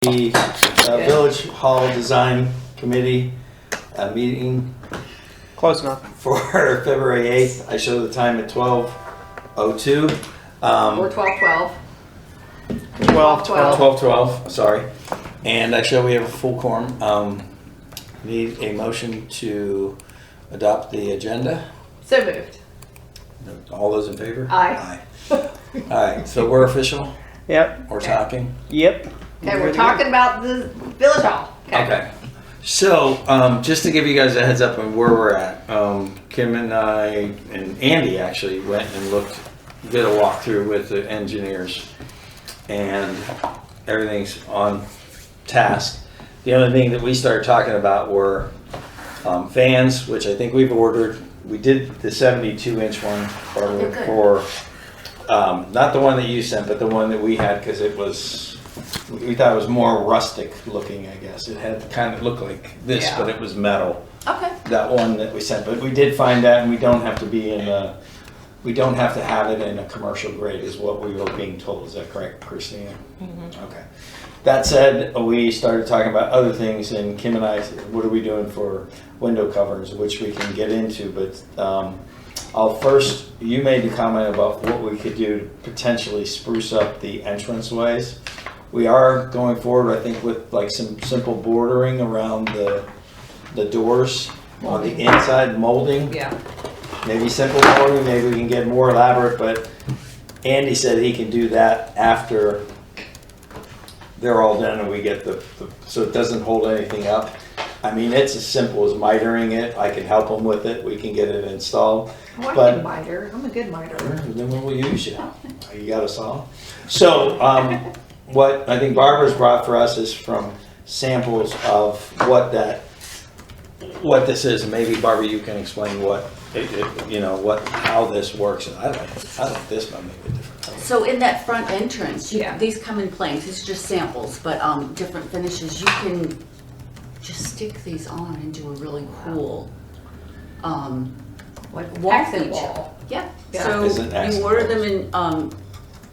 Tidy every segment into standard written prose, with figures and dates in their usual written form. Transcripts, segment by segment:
The Village Hall Design Committee meeting Close enough. for February 8th. I show the time at 12:02. Or 12:12. 12:12, sorry. And I show we have a full quorum. Need a motion to adopt the agenda. So moved. All those in favor? Aye. All right, so we're official? Yep. We're talking? Yep. Okay, we're talking about the Village Hall. Okay. So, just to give you guys a heads up on where we're at, Kim and I and Andy actually went and did a walkthrough with the engineers, and everything's on task. The only thing that we started talking about were fans, which I think we've ordered. We did the 72-inch one for not the one that you sent, but the one that we had, because we thought it was more rustic looking, I guess. It had kind of looked like this, Yeah. but it was metal. Okay. That one that we sent, but we did find that, and we don't have to have it in a commercial grade, is what we were being told. Is that correct, Christina? Mm-hmm. Okay. That said, we started talking about other things, and Kim and I said, what are we doing for window covers, which we can get into, but you made the comment about what we could do to potentially spruce up the entranceways. We are going forward, I think, with like some simple bordering around the doors on the inside, molding. Yeah. Maybe simple bordering, maybe we can get more elaborate, but Andy said he can do that after they're all done and we get so it doesn't hold anything up. I mean, it's as simple as mitering it. I can help them with it. We can get it installed. Oh, I But- can miter. I'm a good miter. Then we'll use you. You got us all. So, what I think Barbara's brought for us is from samples of what this is. Maybe Barbara, you can explain how this works. And I like this might make a difference. So in that front entrance, Yeah. these come in planes. It's just samples, but different finishes. You can just stick these on and do a really cool Like wall accent feature. wall. Yeah. Yeah. So Is it accent you order walls? them in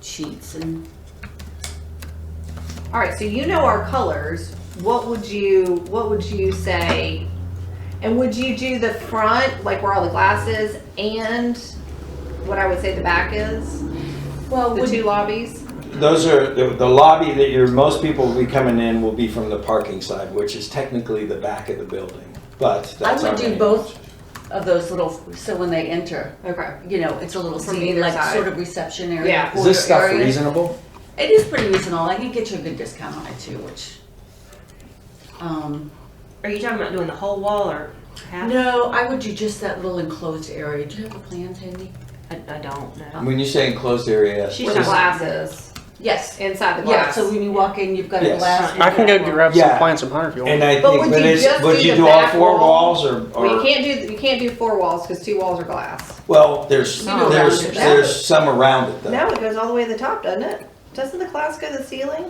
sheets and. All right, so you know our colors. What would you say? And would you do the front, like where all the glass is, and what I would say the back is? Well, The two lobbies? Those are the lobby that most people will be coming in will be from the parking side, which is technically the back of the building. But I that's would our do main- both of those little, so when they enter, Okay. it's a little From seating, either like side. sort of reception area. Yeah. Is this stuff quarter area. reasonable? It is pretty reasonable. I can get you a good discount on it too, which. Are you talking about doing the whole wall or half? No, I would do just that little enclosed area. Do you have the plans handy? I don't know. When you say enclosed area, She's Where the just- glass is. Yes. Inside the Yeah, glass. so when you walk in, you've got a Yes. glass. I can go grab some Yeah. plants from Hunter if you want. and I But think, would you just would do you the do all back four wall? walls or? Well, you can't do 4 walls because 2 walls are glass. Well, there's You do there's around it. there's some around it though. No, it goes all the way to the top, doesn't it? Doesn't the glass go to the ceiling?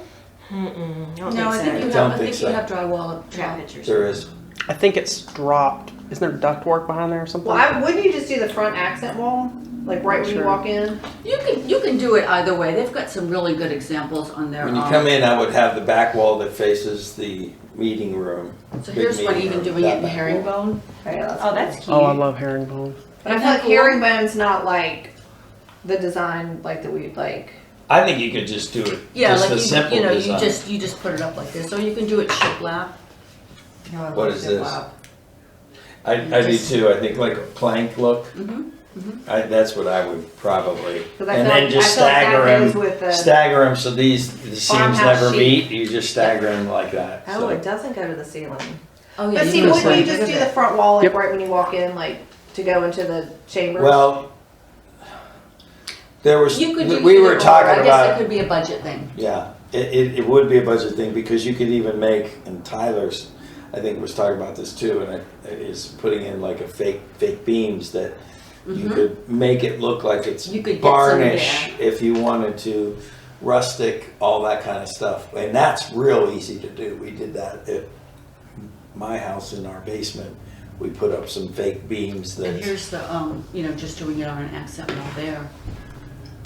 Mm-mm. No, I think you Don't have. I think think so. you have drywall. Trap pictures. There is. I think it's dropped. Isn't there ductwork behind there or something? Well, wouldn't you just do the front accent wall? Like right when you Sure. walk in? You can do it either way. They've got some really good examples on their. When you come in, I would have the back wall that faces the meeting room. So big here's one, meeting even room, doing that it in back wall. herringbone. Oh, that's cute. Oh, I love herringbone. But I feel like herringbone's not like the design like that we like. I think you could just do it. Yeah, just like a simple you design. you just put it up like this, or you can do it shiplap. What is this? I do too. I think like a plank look. Mm-hmm. That's what I would probably. 'Cause I And feel then like- just I feel like that stagger goes them. with the Stagger them so the seams farmhouse never shape. meet. You just stagger them like that. Oh, so. it doesn't go to the ceiling. Oh yeah. But see, can wouldn't you slide just it do a the front wall like Yep. right when you walk in, like to go into the chambers? Well, there was. You could do we were either or. talking I guess about. it could be a budget thing. Yeah, it would be a budget thing because you could even make, and Tyler's, I think was talking about this too, and it is putting in like a fake beams that you could make it look like it's You could get some varnish there. if you wanted to, rustic, all that kind of stuff. And that's real easy to do. We did that at my house in our basement. We put up some fake beams And that, here's the just doing it on an accent wall there.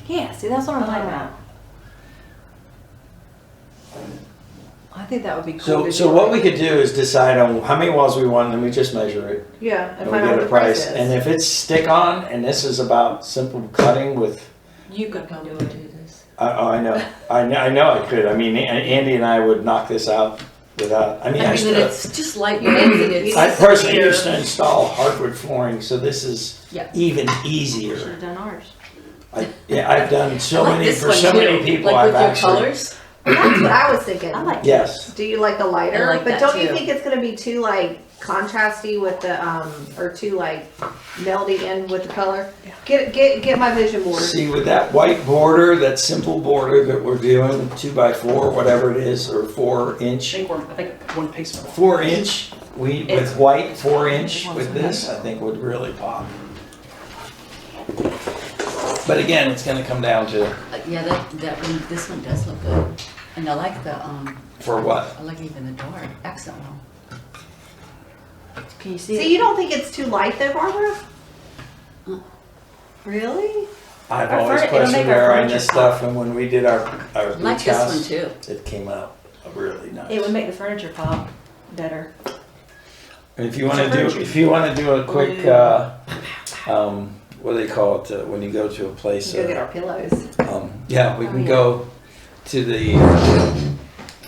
yeah. See, that's what I'm talking about. I think that would be cool. So, to so do what like- we could do is decide on how many walls we want, and we just measure it, Yeah, and we find out get what a the price price. is. And if it's stick-on, and this is about simple cutting with, You could probably do this. I know, I know I could. I mean, Andy and I would knock this out without, I mean, I I mean, and still, it's just lightweight and it's. I personally used to install hardwood flooring, so this is Yeah. even Should easier. have done ours. Yeah, I've done so I like many, this for one so too. many people, Like I've with your actually. colors. That's what I was thinking. I like Yes, Do you like the lighter? I like But that don't you too. think it's gonna be too like contrasty with the or too like melty in with the color? Get my vision board. see with that white border, that simple border that we're doing, 2x4, whatever it is, or 4-inch. I think one piece. 4-inch, we, It's- with white, 4-inch with this, I think would really pop. But again, it's gonna come down to, Yeah, that one, this one does look good. And I like the, for what? I like even the dark accent one. Can you see So it? you don't think it's too light though, Barbara? Uh. Really? I've Our always furni- it'll make questioned our her on furniture this pop. stuff, and when we did our I like beach this one house, too. it came out really nice. It would make the furniture pop better. And if you wanna do a quick, what do they call it, when you go to a place? Go get our pillows. Yeah, we Oh, can yeah. go to the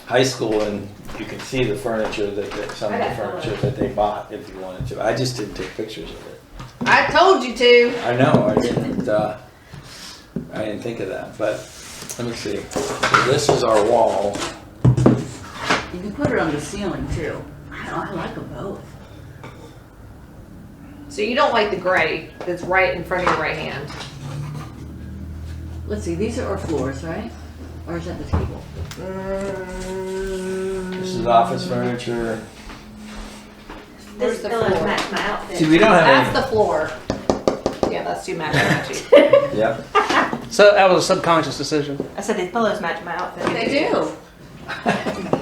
high school and you can see the furniture some of the I got furniture that they bought if you wanted to. I just didn't take pictures of it. I told you to. I know, I didn't think of that, but let me see. So this is our wall. You can put it on the ceiling too. I like them both. So you don't like the gray that's right in front of your right hand? Let's see, these are our floors, right? Or is that the table? This is office furniture. Where's This the pillow floor? match my outfit. See, we don't have That's any. the floor. Yeah, that's too matchy. Yep. So that was a subconscious decision. I said these pillows match my outfit. They do.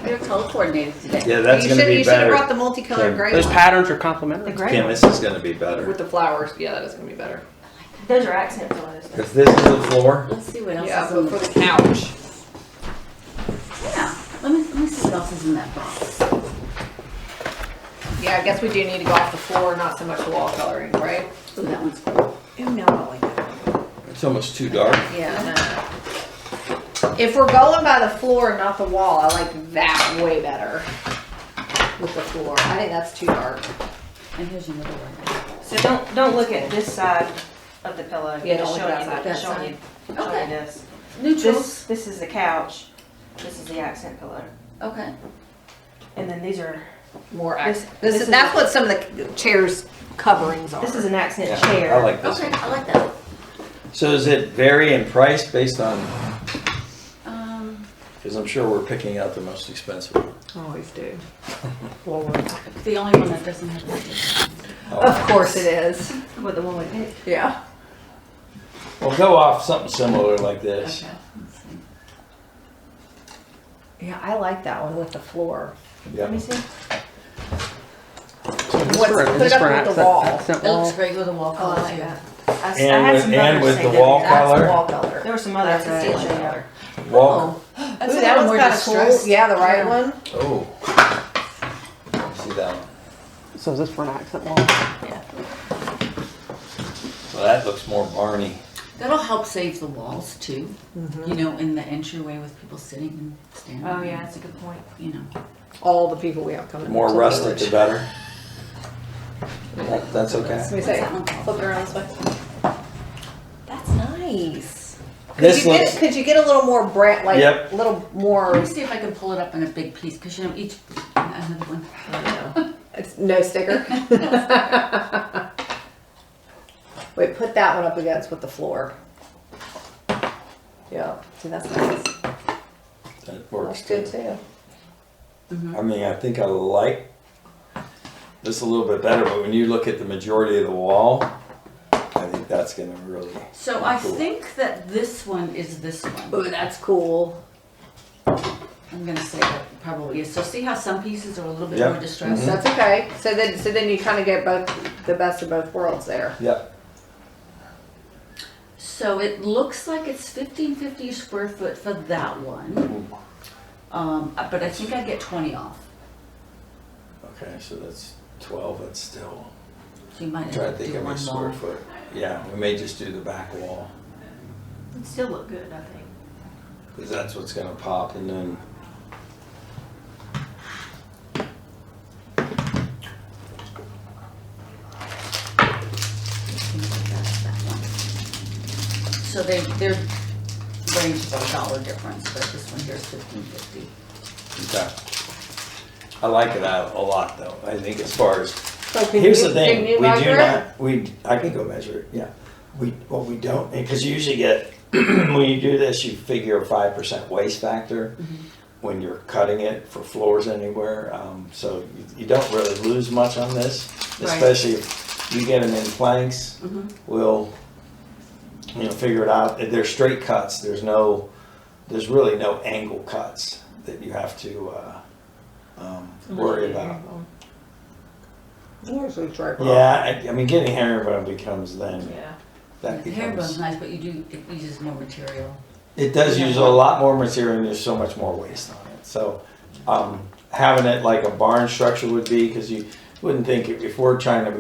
They're color coordinated today. Yeah, that's You gonna should be you should have better. brought the multicolored Kim. gray Those one. patterns are The complementary. gray Kim, one. this is gonna be better. With the flowers. Yeah, that is gonna be better. Those are accent pillows. If this is the floor, Let's see what else Yeah, is but in for the. the couch. Yeah, let me see what else is in that box. Yeah, I guess we do need to go off the floor, not so much the wall coloring, right? Oh, that one's cool. Ooh, no, I don't like that. it's almost too dark. Yeah, no. If we're going by the floor and not the wall, I like that way better. With the floor. I think that's too dark. And here's another one. So don't look at this side of the pillow. Yeah, don't It's look at showing that you- side. it's showing you- showing Okay. you this. Neutrals. This is the couch. This is the accent pillow. Okay. And then these are. More This- accent. this This is is that's what some of the chairs coverings are. This is an accent Yeah, chair. I like this Okay, one. I like that. So does it vary in price based on, Um, because I'm sure we're picking out the most expensive one. Always do. the only one that doesn't have that. Of course it is. What the one we picked. Yeah. Well, go off something similar like this. Okay. Let's see. Yeah, I like that one with the floor. Let me Yep. see. So is this What's- for- is put this it for up an with the accent- wall. accent That looks wall? great with the wall Oh, I color like too. that. I had some And others with say the that. wall That's color? the wall color. There were some others That's the that staging showed color. Wall. That's Ooh, a that little one's more kind of cool. distressed. Yeah, the right Yeah. one. Oh. See that one? So is this for an accent wall? Well, that looks more Barney. That'll help save the walls too. You know, in the entryway with people sitting and standing. Oh yeah, that's a good point. You know. All the people we have coming. More to the rustic, village. the better. That's okay. Let me What's say, that one called? flip it around this way. That's nice. This looks, Could you get a little more brand, like Yep. a little more? Let me see if I can pull it up in a big piece because you know each another one. It's no sticker. Wait, put that one up against with the floor. Yeah, see that's nice. that works Looks good too. too. I mean, I think I like this a little bit better, but when you look at the majority of the wall, I think that's gonna really. So I think that this one is this one. Ooh, that's cool. I'm gonna say that probably is. So see how some pieces are a little bit Yep. more distressed? That's okay. So then you kind of get the best of both worlds there. Yep. So it looks like it's 1550 square foot for that one. But I think I get 20 off. Okay, so that's 12, that's still, So you might I'm trying have to to think do of my one square more. foot. Yeah, we may just do the back wall, It'd still look good, I think. because that's what's gonna pop, and then, So they're range about $1 difference, but this one here is $15.50. okay. I like that a lot, though. I think as far as, So can here's you- the thing, can you we do measure it? not, I can go measure it, yeah. What we don't, because you usually get, when you do this, you figure a 5% waste factor when you're cutting it for floors anywhere. So you don't really lose much on this, Right. especially if you get them in planks. We'll, figure it out. They're straight cuts. There's really no angle cuts that you have to worry about. Usually it's right. Yeah, I mean, getting herringbone becomes then, Yeah. that The herringbone's becomes, nice, but it uses more material. it does use a lot more material and there's so much more waste on it. So having it like a barn structure would be, because you wouldn't think if we're trying to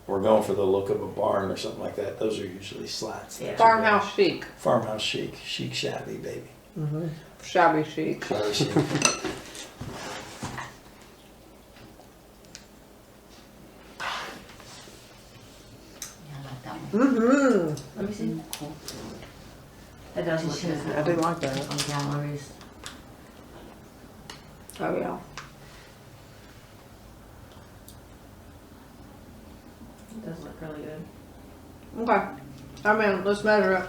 we're going for the look of a barn or something like that, those are usually slats. Yeah. Farmhouse chic. Farmhouse chic, shabby, baby. Shabby chic. Shabby chic. Yeah, I like that one. Mm-hmm. Let me see. Cool. That does It look shows good. I do like that. on galleries. Oh, yeah. It does look really good. Okay. I mean, let's measure it.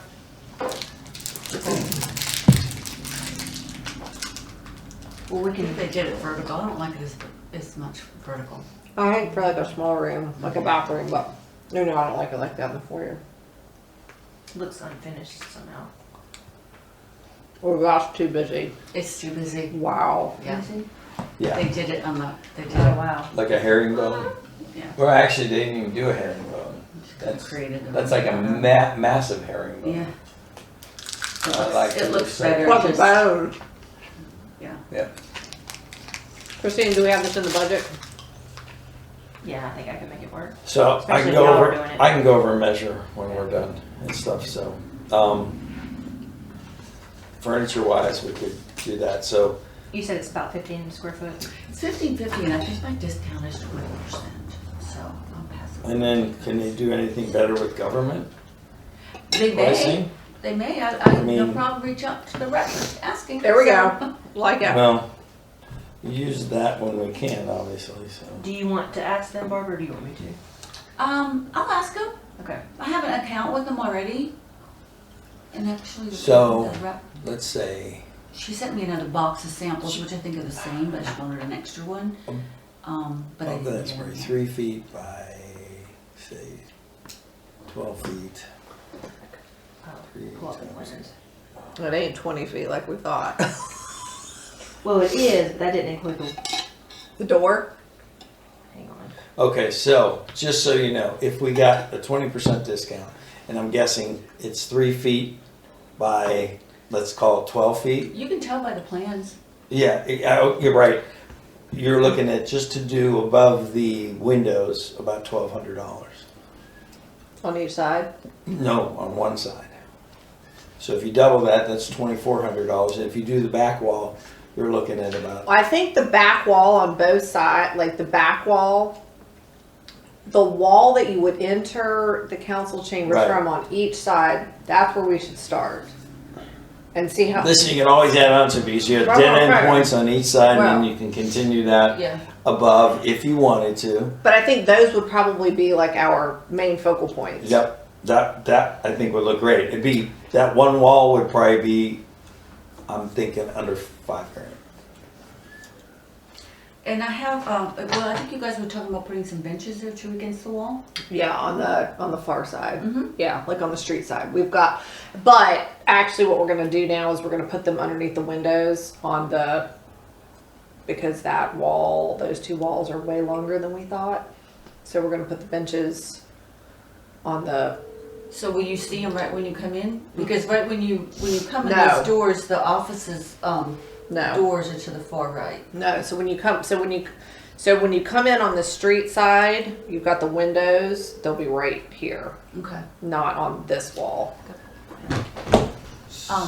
Well, we I can, think they did it vertical. I don't like it as much vertical. I think for like a small room, like a bathroom, but no, I don't like it like that in the foyer. looks unfinished somehow. Or gosh, too busy. It's too busy. Wow. Yeah. Let me see. Yeah, They did it on the, they did Oh, it, wow. like a herringbone. yeah. Well, actually, they didn't even do a herringbone. That's Created the. That's like a massive herringbone. Yeah. I like It looks the better. What the just- bones? Yeah. Yeah. Christine, do we have this in the budget? Yeah, I think I can make it work. So I Especially can if go y'all are over. doing it. I can go over and measure when we're done and stuff. So, furniture wise, we could do that. So You said it's about 15 square foot. It's $15.50 and I think my discount is 20%, so I'll pass it. and then can they do anything better with government They pricing? may, I I no mean- problem, reach out to the records, asking. There we so- go. Like it. Well, use that when we can, obviously. So Do you want to ask them, Barbara, or do you want me to? I'll ask them. Okay. I have an account with them already. And actually, So- the rep, let's say. she sent me another box of samples, which I think are the same, but she wanted an extra one. But I Oh, didn't that's get probably it. 3 feet by, say, 12 feet. I'll pull up the plans. It ain't 20 feet like we thought. Well, it is, but that didn't include the, The door? hang on. Okay, so just so you know, if we got a 20% discount, and I'm guessing it's 3 feet by, let's call it 12 feet. You can tell by the plans. Yeah, you're right. You're looking at just to do above the windows about $1,200. On each side? No, on one side. So if you double that, that's $2,400. And if you do the back wall, you're looking at about, I think the back wall on both sides, like the back wall, the wall that you would enter the council chambers Right. from on each side, that's where we should start. And see how, listen, you can always add on to these. You have Right, dead right, end right. points on each side, and then Well. you can continue that Yeah. above if you wanted to. but I think those would probably be like our main focal points. Yep, that I think would look great. It'd be, that one wall would probably be, I'm thinking under $5,000. And I have, well, I think you guys were talking about putting some benches there too against the wall. Yeah, on the far side. Mm-hmm. Yeah, like on the street side. We've got, but actually what we're gonna do now is we're gonna put them underneath the windows on the, because that wall, those two walls are way longer than we thought. So we're gonna put the benches on the, So will you see them right when you come in? Because right when you come in No. those doors, the offices, No. Doors are to the far right. No, so when you come in on the street side, you've got the windows, they'll be right here, Okay. not on this wall.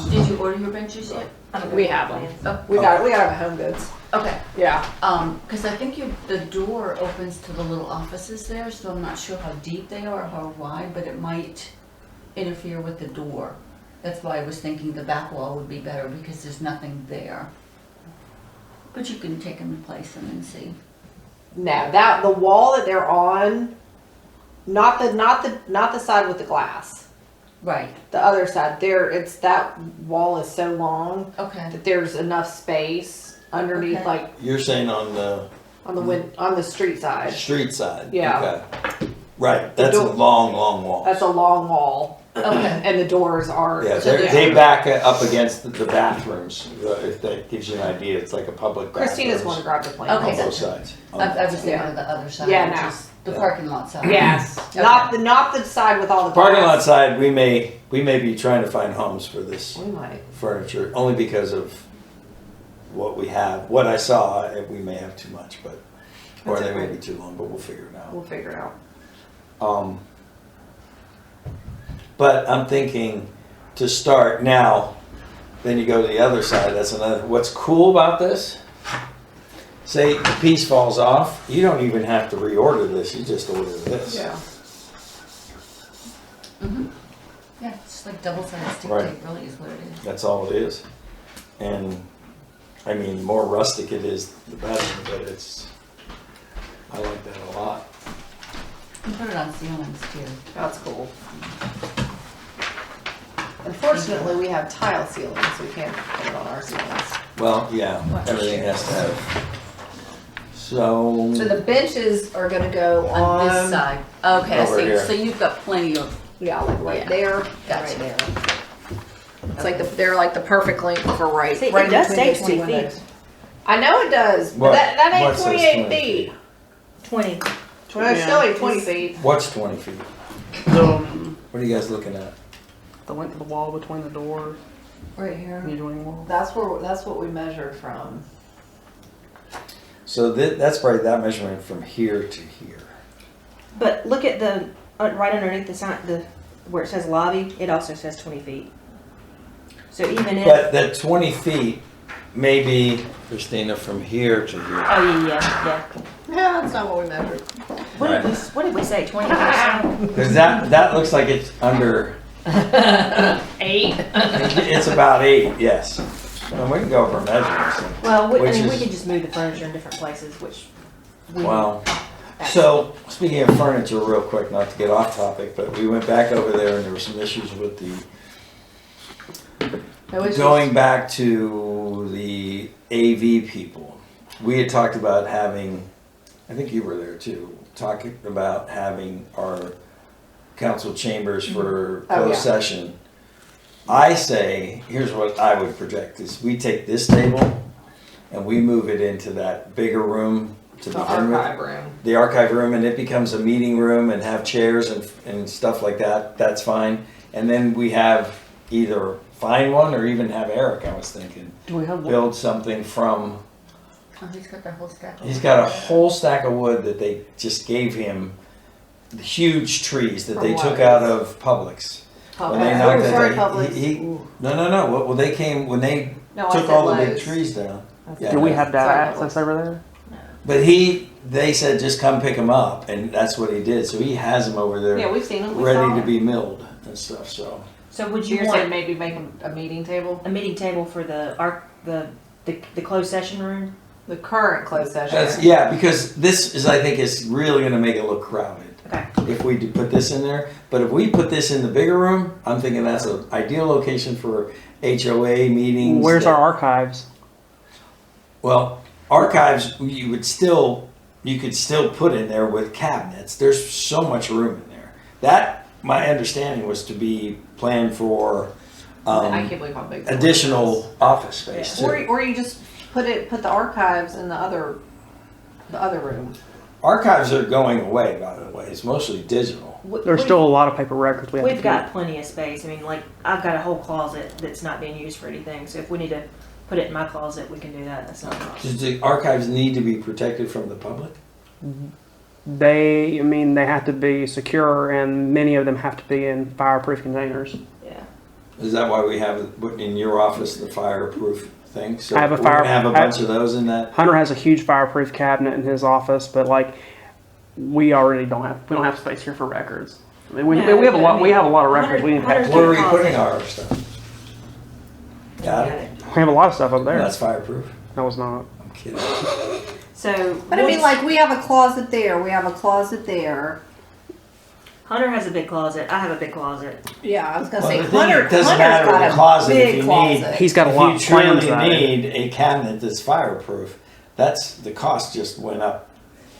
Did you order your benches yet? We have them. Oh, We gotta have Home Goods. okay. Yeah. Because I think the door opens to the little offices there, so I'm not sure how deep they are or how wide, but it might interfere with the door. That's why I was thinking the back wall would be better because there's nothing there. But you can take them and place them and see. No, the wall that they're on, not the side with the glass. Right. The other side, that wall is so long Okay. that there's enough space underneath, Okay. like You're saying on the on the street side. street side? Yeah. Okay. Right, that's a door- long wall. That's a long wall, Okay. and the doors are. Yeah, so they back up against the bathrooms, if that gives you an idea. It's like a public bathroom. Christina's going to grab the plane. Okay. On both sides. I was thinking of the other side, Yeah, which no. is the Yeah. parking lot side. Yes, Okay. not the side with all the Parking lot glass. side, we may be trying to find homes for this We might. furniture, only because of what we have. What I saw, we may have too much, or That's they may okay. be too long, but we'll figure it out. We'll figure it out. But I'm thinking to start now, then you go to the other side. That's another. What's cool about this? Say the piece falls off, you don't even have to reorder this. You just order this. Yeah. Mm-hmm. Yeah, it's like double-sided stick Right. tape really is what it is. That's all it is. And I mean, the more rustic it is, the better. But I like that a lot. You put it on ceilings too. That's cool. Unfortunately, we have tile ceilings, so we can't put it on our ceilings. Well, yeah, everything has to have. So So the benches are gonna go On this side. Okay, I Over see. here. So you've got plenty of, yeah, like right Yeah. there, Gotcha. right there. It's like they're like the perfect length for right. See, it right does between say those two 20 feet. windows. I know it does, but What- that ain't what says 28 20 feet. 20. Well, it's still ain't 20 feet. what's 20 feet? The, What are you guys looking at? the length of the wall between the doors Right here. and the adjoining wall. That's what we measured from. So that's probably that measurement from here to here. But look at the, right underneath the sign, where it says lobby, it also says 20 feet. So even if, But that 20 feet may be, Christina, from here to here. oh yeah. Yeah, that's not what we measured. What did we say, 20%? Because that looks like it's under, 8. it's about 8, yes. And we can go over measurements. Well, I Which mean, we is- could just move the furniture in different places, which we. Wow. So, speaking of furniture, real quick, not to get off topic, but we went back over there and there were some issues with going back to the AV people. We had talked about having, I think you were there too, talking about having our council chambers for Oh, closed yeah. session. I say, here's what I would project is we take this table and we move it into that bigger room to The begin with. archive room. The archive room, and it becomes a meeting room and have chairs and stuff like that. That's fine. And then we have either find one or even have Eric, I was thinking, Do we have one? build something from, oh, he's got that whole stack. he's got a whole stack of wood that they just gave him, the huge trees that From they what? took out of Publix. When they knocked it Sorry, down, Publix. no. Well, they came, when they No, I took said all the big Lowe's. trees down. Yeah, Do we no. have data Sorry, access over there? But they said just come pick them up, and that's what he did. So he has them over there. Yeah, we've seen them. We ready saw to them. be milled and stuff. So So would you You're saying want maybe make a meeting table? a meeting table for the closed session room? The current closed session. that's, yeah, because this is, I think, is really going to make it look crowded Okay. if we do put this in there. But if we put this in the bigger room, I'm thinking that's an ideal location for HOA meetings. Where's that- our archives? Well, archives you could still put in there with cabinets. There's so much room in there. That my understanding was to be planned for I can't believe how big. the additional room office space is. too. Or you just put the archives in the other room. Archives are going away, by the way. It's mostly digital. There's still a lot of paper records we have to We've got plenty of space. I mean, like, I've got a whole closet that's not being used for anything. So if we need to put it in my closet, we can do that. That's not a problem. Does the archives need to be protected from the public? They have to be secure, and many of them have to be in fireproof containers. Yeah. Is that why we have in your office the fireproof thing? So I have a we're gonna fire- have a bunch of those in that. Hunter has a huge fireproof cabinet in his office, but like we don't have space here for records. I mean, we have a lot. We have a lot of records. We need to have. Where are we putting our stuff? Got it. We have a lot of stuff up there. That's fireproof. No, it's not. I'm kidding. So, But I mean, like, we have a closet there, we have a closet there. Hunter has a big closet. I have a big closet. Yeah, I was gonna Well, say, the thing, Hunter, it doesn't Hunter's matter got the a closet if big you closet. He's got a lot of If you plans. truly about it. need a cabinet that's fireproof, the cost just went up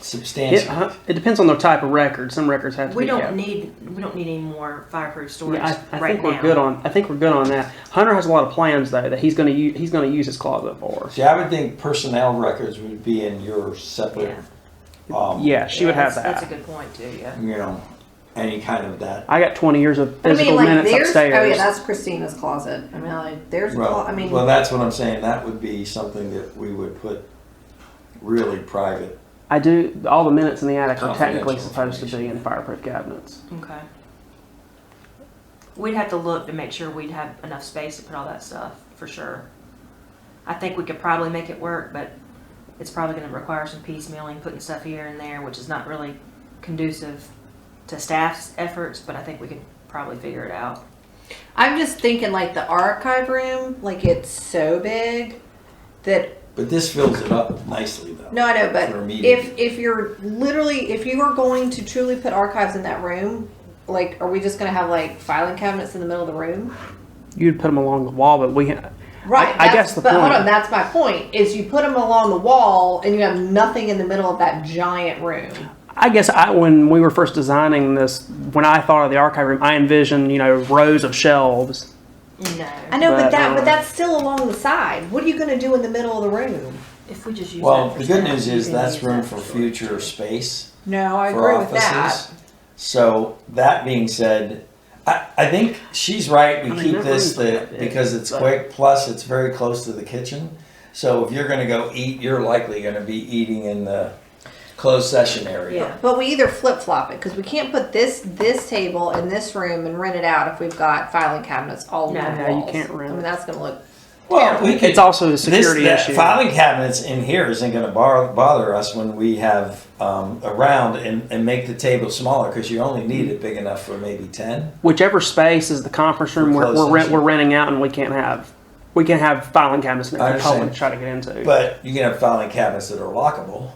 substantially. It depends on the type of record. Some records have to We be. don't kept. need any more fireproof storage Yeah, I right think we're now. good on. I think we're good on that. Hunter has a lot of plans though that he's going to use. He's going to use his closet for. See, I would think personnel records would be in your separate, Yeah, she would have That's a that. good point too. Yeah. you know, any kind of that. I got 20 years of But I physical mean, like, minutes there's, upstairs. oh yeah, that's Christina's closet. I mean, like, there's, I mean, Well, that's what I'm saying. That would be something that we would put really private. I do. All the minutes in the attic are technically Confidential supposed to be information. in fireproof cabinets. Okay. We'd have to look to make sure we'd have enough space to put all that stuff for sure. I think we could probably make it work, but it's probably going to require some piecemealing, putting stuff here and there, which is not really conducive to staff's efforts. But I think we could probably figure it out. I'm just thinking like the archive room, like it's so big that, But this fills it up nicely, though. no, I know, but For a meeting. if you're literally, if you are going to truly put archives in that room, like, are we just gonna have like filing cabinets in the middle of the room? You'd put them along the wall, but we. Right. I guess the but hold point- on, that's my point. Is you put them along the wall and you have nothing in the middle of that giant room. I guess when we were first designing this, when I thought of the archive room, I envisioned rows of shelves. No. I know, But, but that's still along the side. What are you gonna do in the middle of the room? If we just use Well, that for the good staff, news you is can that's use room that for storage, future too. space No, I for agree with that. offices. So that being said, I think she's right. We I mean, keep that this room's not that big, because it's but- quick. Plus, it's very close to the kitchen. So if you're going to go eat, you're likely going to be eating in the closed session area. Yeah. But we either flip flop it because we can't put this table in this room and rent it out if we've got filing cabinets all No, over the no, you walls. can't rent I mean, it. that's gonna look. Well, we could. It's also a security that issue. Filing cabinets in here isn't going to bother us when we have around and make the table smaller because you only need it big enough for maybe 10. Whichever space is the conference room For closed session. we're renting out, and we can have filing cabinets in I there for public understand. to try to get into. But you can have filing cabinets that are lockable.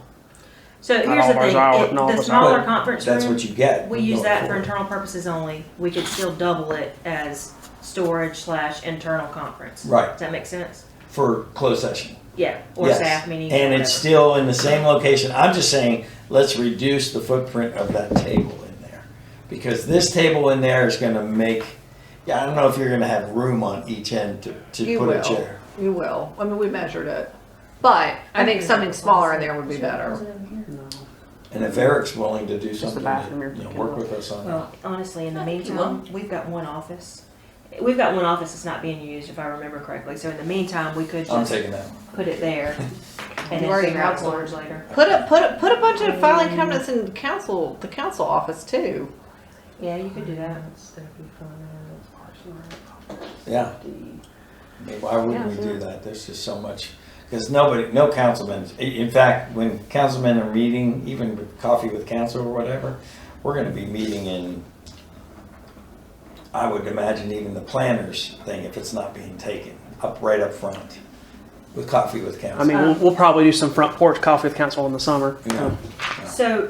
So Not here's all the of ours thing: are, not all of the us smaller But conference that's room, what you get. we use going that for forward. internal purposes only. We could still double it as storage / internal conference. Right. Does that make sense? For closed session. Yeah. Or Yes. staff meetings. And or it's whatever. still in the same location. I'm just saying, let's reduce the footprint of that table in there. Because this table in there is gonna make, I don't know if you're gonna have room on each end to You put will. a chair. You will. I mean, we measured it, but I think something smaller in there would be better. No. And if Eric's willing to do the something, bathroom to, here. work with us on that. Well, honestly, in the I think you meantime, we've got one office. We've got one office that's not being used, if I remember correctly. So in the meantime, we could I'm just taking that. put it there and You then already figure out have storage later. Put a bunch of filing cabinets in the council office too. Yeah, you could do that. Yeah. I mean, why wouldn't we do that? There's just so much. Because no councilman, in fact, when councilmen are meeting, even with coffee with council or whatever, we're going to be meeting in, I would imagine even the planners thing, if it's not being taken, right up front with coffee with council. I mean, we'll probably do some front porch coffee with council in the summer. Yeah. So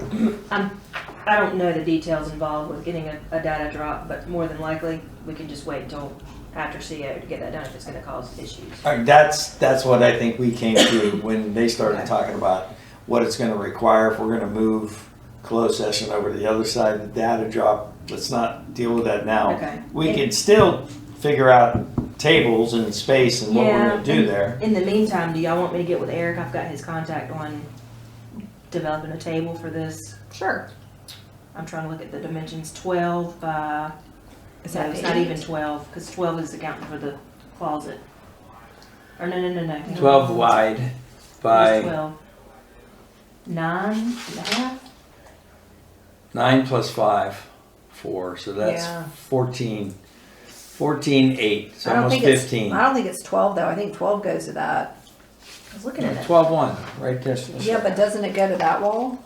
I don't know the details involved with getting a data drop, but more than likely, we can just wait until after CO to get that done if it's going to cause issues. That's what I think we came to when they started talking about what it's going to require if we're going to move closed session over to the other side of the data drop. Let's not deal with that now. Okay. We can still figure out tables and space and what we're going to do there. In the meantime, do y'all want me to get with Eric? I've got his contact on developing a table for this. Sure. I'm trying to look at the dimensions. 12 by. Is No, that it's not 8? even 12 because 12 is accounting for the closet. Or no. 12 wide There's by 12. 9.5? 9 plus 5, 4. So that's Yeah. 14. 14, 8. It's I don't almost think 15. I don't think it's 12 though. I think 12 goes to that. I was looking at it. 12, 1, right there. Yeah, but doesn't it go to that wall?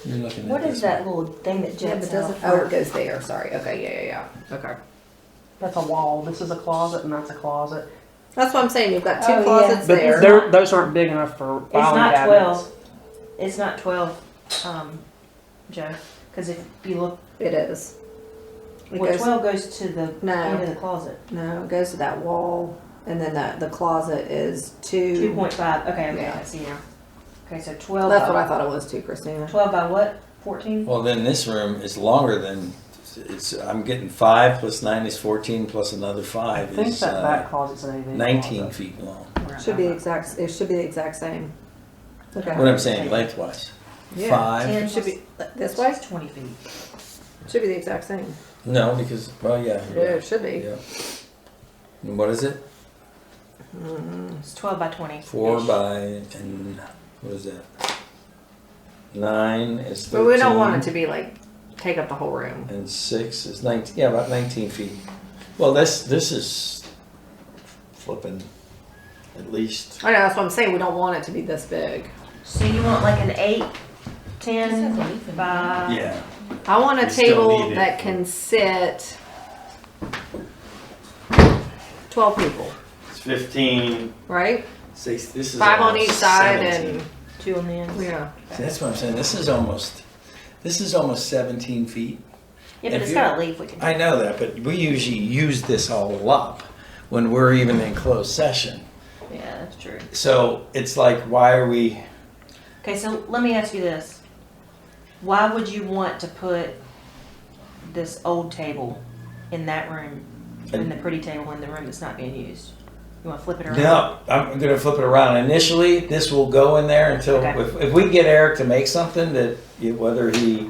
You're looking at What this is that little thing that Yeah, but jets doesn't. out? Oh, it goes there. Sorry. Okay. Yeah. Okay. That's a wall. This is a closet, and that's a closet. That's what I'm saying. You've got two Oh, yeah. closets But there. those aren't big enough for It's filing not cabinets. 12. It's not 12, Joe. Because if you look, It is. It well, goes, 12 goes to the No. end of the closet. no, it goes to that wall, and then the closet is 2.5. Okay, Yeah. I see now. Okay, so 12. That's by, what I thought it was too, Christina. 12 by what? 14? Well, then this room is longer than. I'm getting 5 plus 9 is 14 plus another I 5 think is that back closet's an AV 19 closet. feet long. Should be exact. It should be the exact same. Look at What it. I'm saying, lengthwise. Yeah. 5. 10 It should plus- be this way. It's 20 feet. Should be the exact same. No, because, well, yeah. Yeah, it should be. Yeah. And what is it? It's 12 by 20. 4 by, and what is that? 9 is 13. But we don't want it to be like take up the whole room. And 6 is 19, yeah, about 19 feet. Well, this is flipping at least. I know that's what I'm saying. We don't want it to be this big. So you want like an 8, Just have 10 to leave it. by. Yeah. I want a You still table need it. that can sit 12 people, It's 15. right? This is 5 on almost each side 17. 2 on the ends. Yeah. See, that's what I'm saying. This is almost 17 feet. Yeah, but If it's you- got a leaf we can. I know that, but we usually use this all up when we're even in closed session. Yeah, that's true. So it's like, why are we? Okay, so let me ask you this. Why would you want to put this old table in that room and the pretty table in the room that's not being used? You want to flip it around? No, I'm going to flip it around. Initially, this will go in there until Okay. if we get Eric to make something that whether he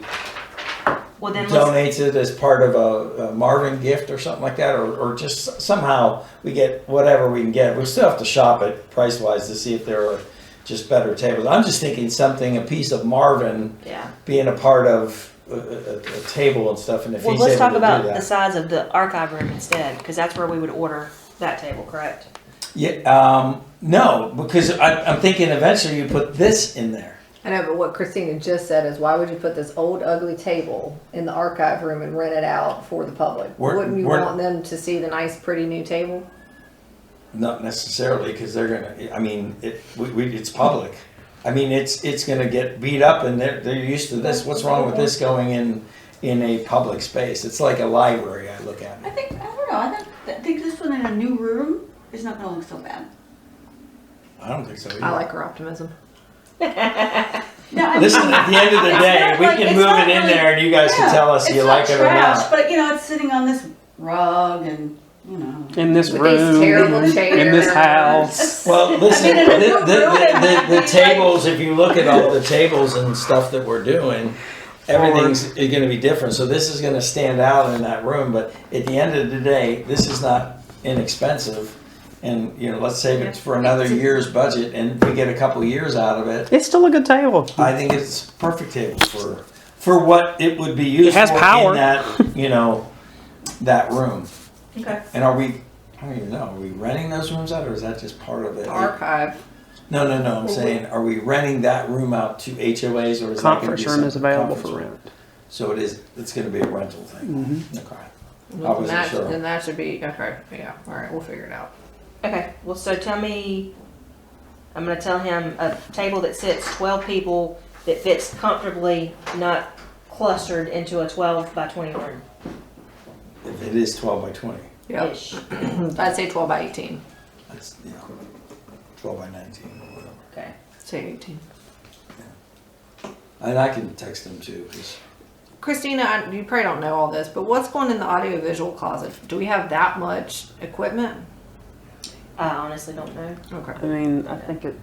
Well, then let's, donates it as part of a Marvin gift or something like that, or just somehow we get whatever we can get. We still have to shop it price wise to see if there are just better tables. I'm just thinking something, a piece of Marvin yeah. being a part of a table and stuff. And if Well, he's let's able talk to about do the that, size of the archive room instead, because that's where we would order that table, correct? yeah, no, because I'm thinking eventually you put this in there. I know, but what Christina just said is, why would you put this old ugly table in the archive room and rent it out for the public? Wouldn't you want them to see the nice, pretty new table? Not necessarily, because they're gonna. I mean, it's public. I mean, it's gonna get beat up, and they're used to this. What's wrong with this going in a public space? It's like a library. I look at I it. think, I don't know, I think this one in a new room is not gonna look so bad. I don't think so either. I like her optimism. No, I mean, Listen, at the end of the it's day, not we like- can it's move not it in really- there, and you guys can tell us it's you not like it or trash, not. But you know, it's sitting on this rug and, you know. In this With these room, terrible in this chairs. house. Well, listen, I mean, in a new room, it might the be tables, if you look at all the tables and stuff that we're doing, everything's going to be different. So this is going to stand out in that room. But at the end of the day, this is not inexpensive. And, let's save it for another year's budget, and we get a couple years out of it. It's still a good table. I think it's a perfect table for what it would be used has for power. in that, that room. Okay. And I don't even know, are we renting those rooms out, or is that just part of it? The archive. No, I'm saying, are we renting that room out to HOAs, or is that going to Conference be room is something- available conference for room? rent. So it's going to be a rental thing? Okay. I Well, wasn't then, sure. then that should be, okay, yeah, all right, we'll figure it out. Okay, well, so tell me, I'm going to tell him a table that sits 12 people that fits comfortably, not clustered into a 12 by 20 room. If it is 12 by 20, Yep. Ish. I'd say 12 by 18. that's, 12 by 19 or whatever. Okay. Say 18. And I can text them too, 'cause Christina, you probably don't know all this, but what's going in the audiovisual closet? Do we have that much equipment? I honestly don't know. Okay. I mean, I think it.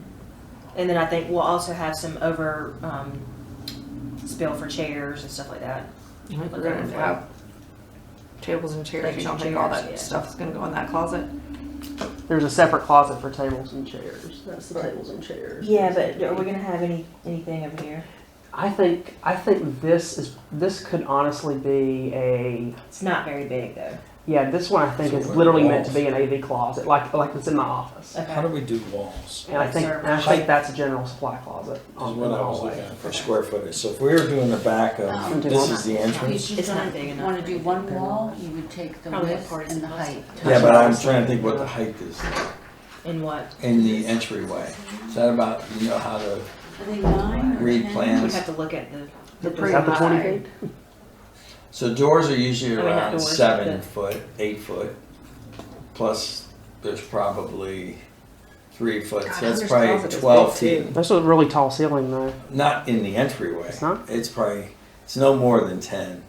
And then I think we'll also have some over spill for chairs and stuff like that. I think we're gonna have tables and chairs. You don't think all that Chairs, yeah. stuff is gonna go in that closet? There's a separate closet for tables and chairs. That's the tables and chairs. Yeah, but are we gonna have anything over here? I think this could honestly be a It's not very big though. this one I think So is what literally walls? meant to be an AV closet, like it's in the office. Okay. How do we do walls? And I think that's a general supply closet. Is on what the I was hallway. looking at for square footage. So if we were doing the back of, this is the entrance. If It's you're not gonna big enough. wanna do one wall, you would take the Probably width parts and the of the height. Yeah, but I'm trying to think what the height is In what? in the entryway. Is that about, you know how to Are they 9 or read 10? We'd plans? have to look at the Is that the 20 feet? So doors are usually I mean, not around doors, 7 but- foot, 8 foot. Plus, there's probably 3 foot. So that's Hunter's probably closet is 12 big, feet. There's a really tall ceiling though. Not in the entryway. It's not? It's probably, it's no more than 10.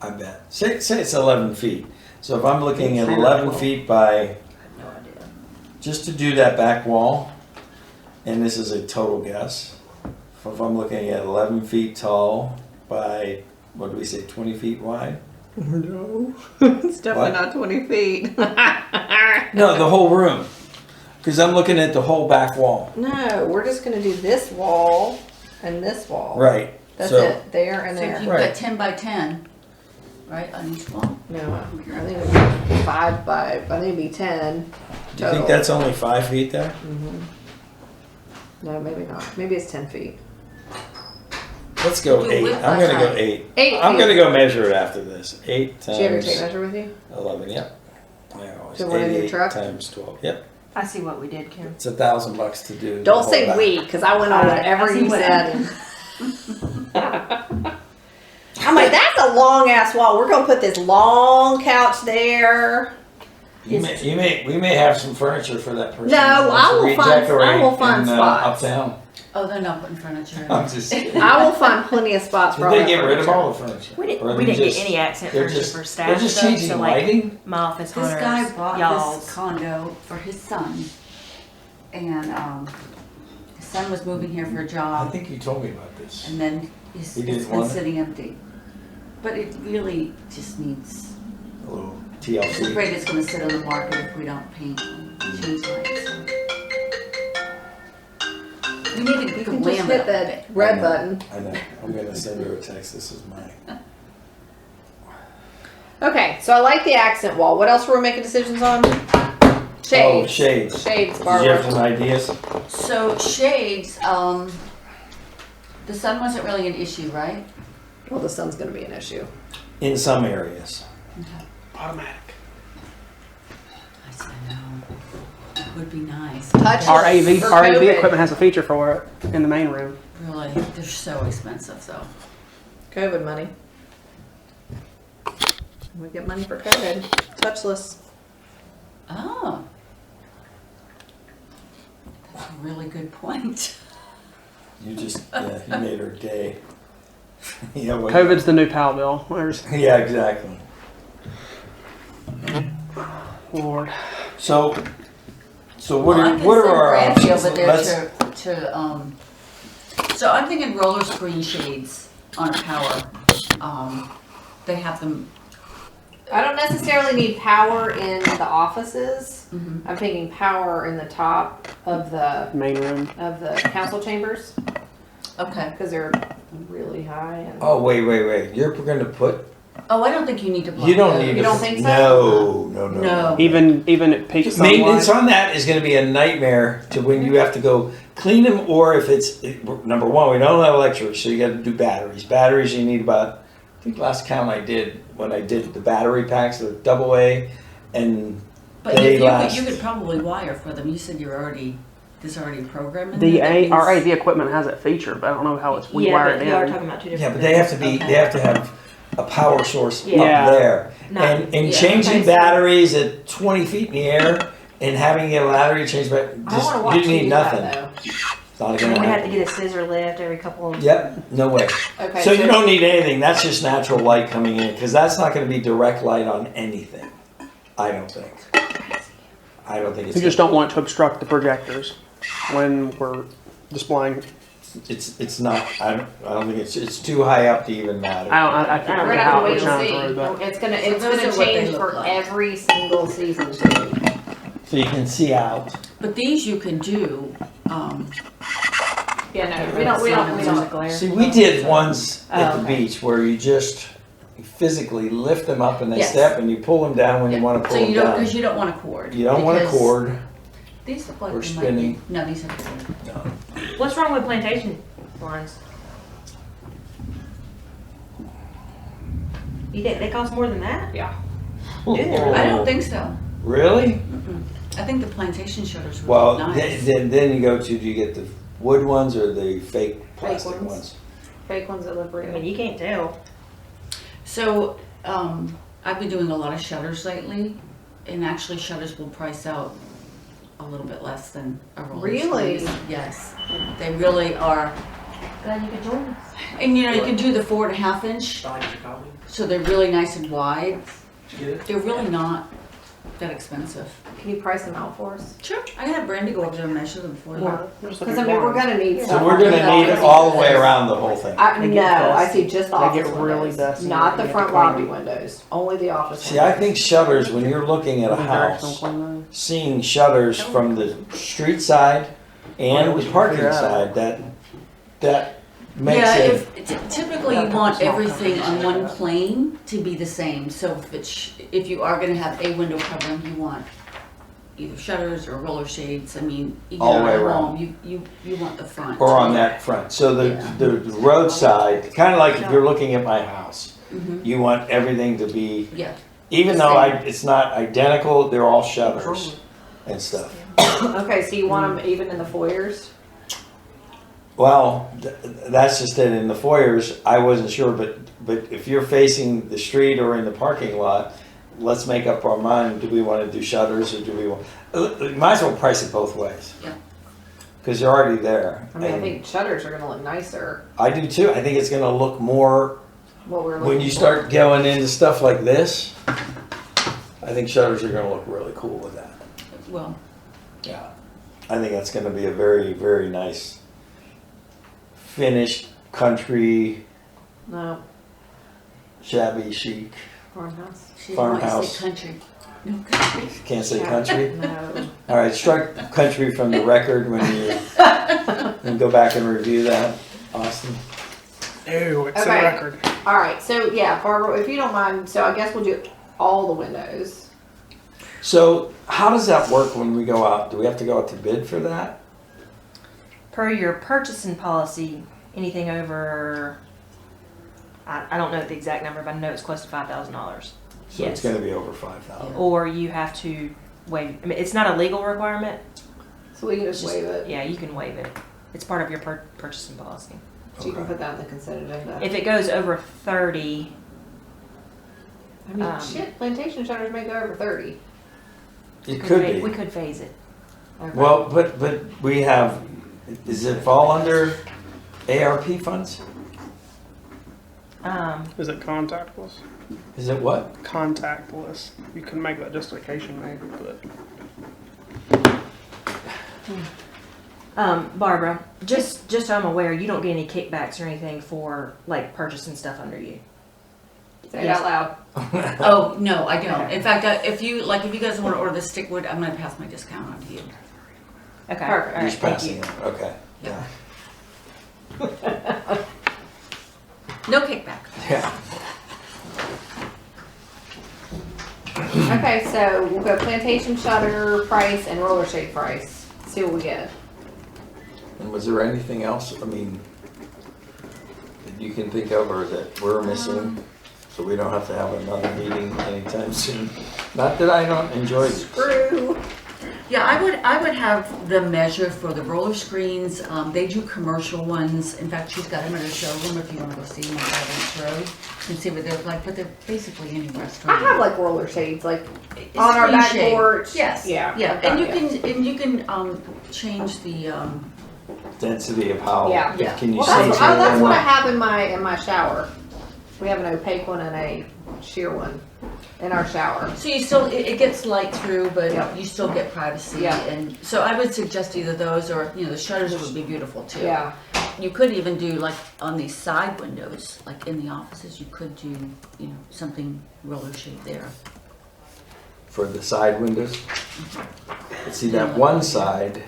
I bet. Say it's 11 feet. So if I'm looking at 11 feet by, I have no idea. just to do that back wall, and this is a total guess. If I'm looking at 11 feet tall by, what do we say, 20 feet wide? No, it's definitely What? not 20 feet. No, the whole room. Because I'm looking at the whole back wall. No, we're just gonna do this wall and this wall. Right. That's So- it, there and So if there. you've Right. got 10 by 10, right, on each wall. No, I think it'd be 5 by, I think it'd be 10 Do you think total. that's only 5 feet there? No, maybe not. Maybe it's 10 feet. Let's go Do 8. width I'm by gonna go height. 8. 8 I'm feet. gonna go measure it after this. 8 Do you have your tape times measure with you? 11. Yep. I always To one in your 88 truck? times 12. Yep. I see what we did, Kim. It's $1,000 to do. the Don't whole say back. we, because I went on whatever I see you what- said. I'm like, that's a long ass wall. We're gonna put this long couch there. We may have some furniture for that person. No, who wants I to will find- redecorate I will find in, spots. Uptown. Oh, they're not putting furniture in. I'm just kidding. I will find plenty of spots for Did all they that get rid of furniture. all the furniture? We Or didn't they get just- any accent they're furniture just- for staff They're just stuff, changing so like lighting? my office This hunters, guy bought y'all's. this condo for his son, and his son was moving here for a I job, think you told me about this. and then He it's didn't been want it? sitting empty. But it really just needs. A little I'm TLC. afraid it's going to sit on the market if we don't paint and change lights. So. We need to You go can just lamp hit it. the red button. I know. I'm gonna send her a text. This is mine. Okay, so I like the accent wall. What else were we making decisions on? Oh, Shades. shades. Shades, Did you have Barbara. some ideas? So shades, the sun wasn't really an issue, right? Well, the sun's gonna be an issue. In some areas. Automatic. I said no. It would be nice. Touch Our AV for our AV COVID. equipment has a feature for it in the main room. Really, they're so expensive though. COVID money. We get money for COVID. Touchless. Oh. That's a really good point. You just, yeah, you made her day. Yeah, well, COVID's the new PAL bill. Yeah, exactly. Lord. So what Well, I are can what are send our Brandy options? over there Let's- so I'm thinking roller screen shades on a power. They have them. I don't necessarily need power in the offices. Mhm. I'm thinking power in the top of the Main room. council chambers Okay. because they're really high. And Oh wait. You're going to put. Oh, I don't think you need to block. You don't the- need. You to, don't think so? No. No. Even at peak sunlight. Maintenance on that is going to be a nightmare to when you have to go clean them, or if it's number one, we don't have electric, so you got to do batteries. Batteries you need about. I think last count I did when I did the battery packs, the AA, and But they you last. could probably wire for them. You said you're already. There's already a program in The there. that our means- AV equipment has that feature, but I don't know how it's we Yeah, wire but it we are in. talking about two Yeah, different but they have to things. be. They have to have a power source Yeah. up there, Not- and yeah, changing okay. batteries at 20 feet in the air and having a battery change back. I Just want to watch you you need do nothing. that though. It's not And gonna then we have to happen. get a scissor lift every couple of. Yep, no way. Okay. So you don't need anything. That's just natural light coming in because that's not going to be direct light on anything. I don't think. I don't think it's. You just don't want to obstruct the projectors when we're displaying. It's not. I don't think it's too high up to even matter. I can't We're remember gonna how have it to wait would and shine see. through, but It's gonna those are what they change look for like. every single season too. so you can see out. But these you can do, Yeah, no, we don't. See, we did ones at the okay. beach where you just physically lift them up and they Yes. step and you pull them down when you want to so pull you them don't, down. because you don't want a cord. You don't want a because cord. These look like or they might spinning. be, no, these have a cord. No. What's wrong with plantation blinds? You think they cost more than that? Yeah. I don't think so. Really? I think the plantation shutters were Well, nice. then you go to, do you get the wood ones or the fake plastic ones. ones? Fake ones that look I mean, real. you can't tell. So, I've been doing a lot of shutters lately, and actually shutters will price out a little bit less than a roller Really? squeeze. Yes, they really are. Glad you could join us. And you know, you can do the 4.5 inch, so they're really nice and wide. They're really not that expensive. Can you price them out for us? Sure. I had Brandy go up there and measure them for you. Because I mean, we're gonna need So stuff. we're gonna need it all the way around the whole thing. I, They no, get I dusty. see just the They office get really windows, dusty not and the you have front to clean lobby them. windows, only the office See, I windows. think shutters, when you're looking at a house, seeing shutters from the street side and the parking side, that makes Yeah, it, typically you want everything on one plane to be the same. So if you are gonna have a window covering, you want either shutters or roller shades. I mean, you All the know, way at around. home, you want the front. or on that front. So the roadside, kinda like if you're looking at my house, Mhm. you want everything to be, Yeah, even The though same. it's not identical, they're all shutters and stuff. Okay, so you want them even in the foyers? Well, that's just it. In the foyers, I wasn't sure, but if you're facing the street or in the parking lot, let's make up our mind. Do we want to do shutters or do we want? Might as well price it both ways. Yeah. Because you're already there. I mean, I And think shutters are gonna look nicer, I do too. I think it's going to look more what we're looking when you for. start going into stuff like this. I think shutters are going to look really cool with that. well, Yeah. I think that's going to be a very, very nice finished country, No, shabby chic. farmhouse. she might Farmhouse. say country. No country. Can't say country. No. All right, strike country from the record when you and go back and review that, Austin. Ew, it's Okay. a record. All right, so yeah, Barbara, if you don't mind, so I guess we'll do all the windows. So how does that work when we go out? Do we have to go out to bid for that? Per your purchasing policy, anything over, I don't know the exact number, but I know it's close to $5,000. So Yes. it's going to be over 5,000. Or you have to waive, I mean, it's not a legal requirement. So we can just Just- waive it. Yeah, you can waive it. It's part of your purchasing policy. So you can Okay. put that in the consent agenda. If it goes over 30, I mean, um, shit, plantation shutters may go over 30. It could we be. could phase it. Okay. Well, but we have. Does it fall under ARP funds? Is it contactless? Is it what? Contactless. You can make that justification maybe, but Barbara, just so I'm aware, you don't get any kickbacks or anything for like purchasing stuff under you. Say it Yes. out loud. Oh, no, I don't. Okay. In fact, if you guys want to order the stick wood, I'm gonna pass my discount on to you. Okay. Perfect. All You're right, thank passing you. it. Okay. Yeah. No kickback. Yeah. Okay, so we'll go plantation shutter price and roller shade price. See what we get. And was there anything else? I mean, that you can think of, or that we're missing, so we don't have to have another meeting anytime soon? Not that I don't enjoy it. Screw. Yeah, I would have the measure for the roller screens. They do commercial ones. In fact, she's got them in her showroom if you want to go see them on 5 Inch Road and see what they're like. But they're basically any I restaurant. have like roller shades, like It's on our screen back shade. porch. Yes. Yeah. Yeah, okay, and you yeah. can change the Density of how, Yeah. Yeah. can you Well, see? that's what I have in my shower. We have an opaque one and a sheer one in our shower. So you still, it gets light through, but Yep. you still get privacy. Yeah. And so I would suggest either those or, the shutters would be beautiful too. Yeah. You could even do like on these side windows, like in the offices, you could do, something roller shade there. for the side windows. But see that one side,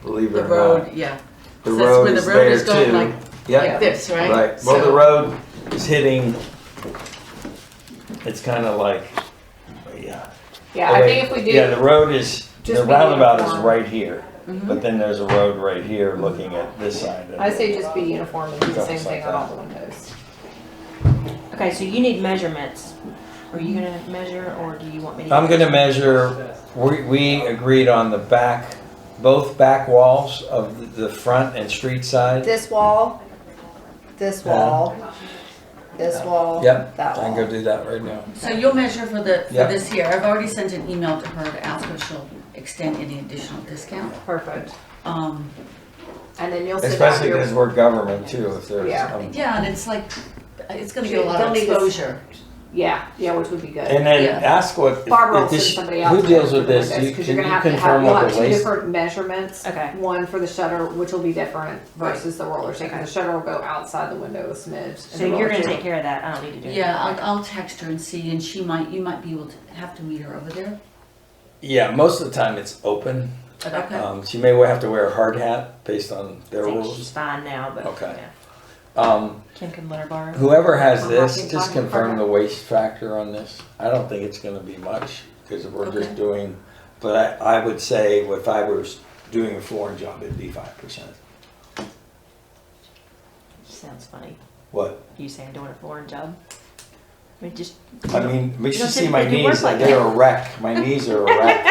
believe it The or road, not, yeah. the So that's road where the is road there is going too. like Yep. this, right? Right. Well, So- the road is hitting. It's kind of like, yeah. Yeah, Oh, I wait. think if we do. Yeah, the road is, Just the be roundabout is uniform. right here, Mhm. but then there's a road right here looking at this side. I say just be uniform and do the same Something like thing on all that. the windows. Okay, so you need measurements. Are you gonna measure, or do you want me to? I'm gonna measure, we agreed on the back, both back walls of the front and street side. This wall, this wall, this wall, Yep, that I can go wall. do that right now. So you'll measure for Yep. this here. I've already sent an email to her to ask if she'll extend any additional discount. Perfect. Um, And then you'll sit down Especially your. because we're government too, if there's. Yeah. yeah, and it's like, it's gonna be a lot They'll of need to- exposure. Yeah, which would be good. And then Yeah. ask what, Barbara will if send this, somebody out. who deals with this? Because Can you're you gonna have to confirm you'll what have the two waste? different measurements. Okay. One for the shutter, which will be different versus the roller shake. The shutter will go outside the window a smidge. and So the you're roller gonna shade- take care of that. I don't need to do it. Yeah, I'll text her and see, and you might be able to have to meet her over there. Yeah, most of the time it's open. Okay. She may have to wear a hard hat based on I their think she's rules. fine now, but Okay. yeah. Um, Kim can let her borrow. whoever has I'm this, not just being confirm funny. the waste factor on this. I don't think it's gonna be much, because we're just Okay. doing, but I would say if I was doing a flooring job, it'd be 5%. Sounds funny. What? You saying doing a flooring job? I mean, just. I mean, we You should don't see my typically do work knees, like they're that. a wreck. My knees are a wreck.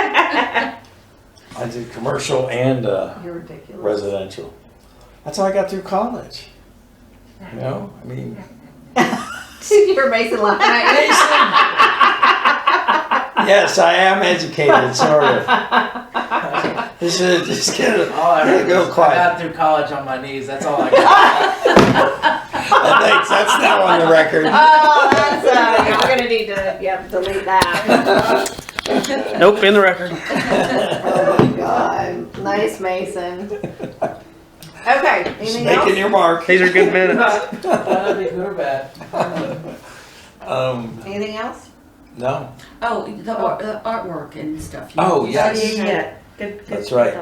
I did commercial and You're ridiculous. residential. That's how I got through college. You know, I mean, You're Mason laughing at me. yes, I am educated, sort of. This is just get All I heard go was, I quiet. got through college on my knees. That's all I got. Thanks, that's now on the record. Oh, that's we're gonna need to delete that. Nope, in the record. Oh my god, nice Mason. Okay, Just anything making else? your mark. These are good minutes. That'd be good or bad. Anything else? No, Oh, the artwork and stuff. Oh, yes. Yeah. Good. that's right.